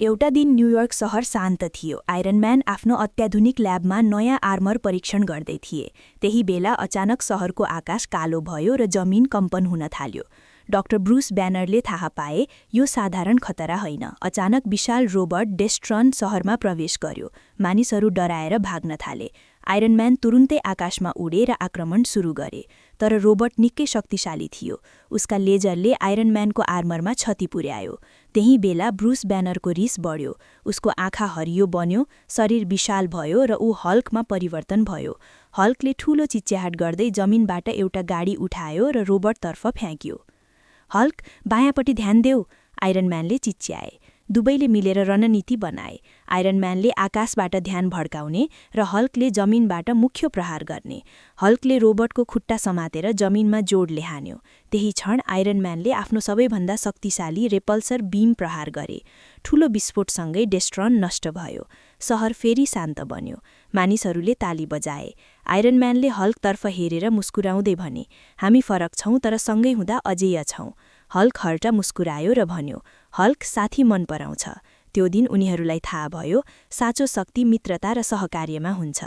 एउटा दिन न्युयोर्क शहर शान्त थियो। आइरन म्यान आफ्नो अत्याधुनिक ल्याबमा नयाँ आर्मर परीक्षण गर्दै थिए। त्यही बेला अचानक शहरको आकाश कालो भयो र जमिन कम्पन हुन थाल्यो। डाक्टर ब्रुस ब्यानरले थाहा पाए यो साधारण खतरा होइन। अचानक विशाल रोबोट डेस्ट्रन शहरमा प्रवेश गर्यो। मानिसहरू डराएर भाग्न थाले। आइरन म्यान तुरुन्तै आकाशमा उडे र आक्रमण सुरु गरे। तर रोबोट निकै शक्तिशाली थियो। उसका लेजरले आइरन म्यानको आर्मरमा क्षति पुर्यायो। त्यही बेला ब्रुस ब्यानरको रिस बढ्यो। उसको आँखा हरियो बन्यो, शरीर विशाल भयो र ऊ हल्कमा परिवर्तन भयो। हल्कले ठूलो चिच्याहाट गर्दै जमिनबाट एउटा गाडी उठायो र रोबोटतर्फ फ्याँक्यो। हल्क, बायाँपट्टि ध्यान देऊ, आइरन म्यानले चिच्याए। दुवैले मिलेर रणनीति बनाए। आइरन म्यानले आकाशबाट ध्यान भड्काउने र हल्कले जमिनबाट मुख्य प्रहार गर्ने। हल्कले रोबोटको खुट्टा समातेर जमिनमा जोडले हान्यो। त्यही क्षण आइरन म्यानले आफ्नो सबैभन्दा शक्तिशाली रेपल्सर बीम प्रहार गरे। ठूलो विस्फोटसँगै डेस्ट्रन नष्ट भयो। शहर फेरि शान्त बन्यो। मानिसहरूले ताली बजाए। आइरन म्यानले हल्कतर्फ हेरेर मुस्कुराउँदै भने, हामी फरक छौं तर सँगै हुँदा अजेय छौं। हल्क हर्ट मुस्कुरायो र भन्यो, हल्क साथी मन पराउँछ। त्यो दिन उनीहरूलाई थाहा भयो, साँचो शक्ति मित्रता र सहकार्यमा हुन्छ।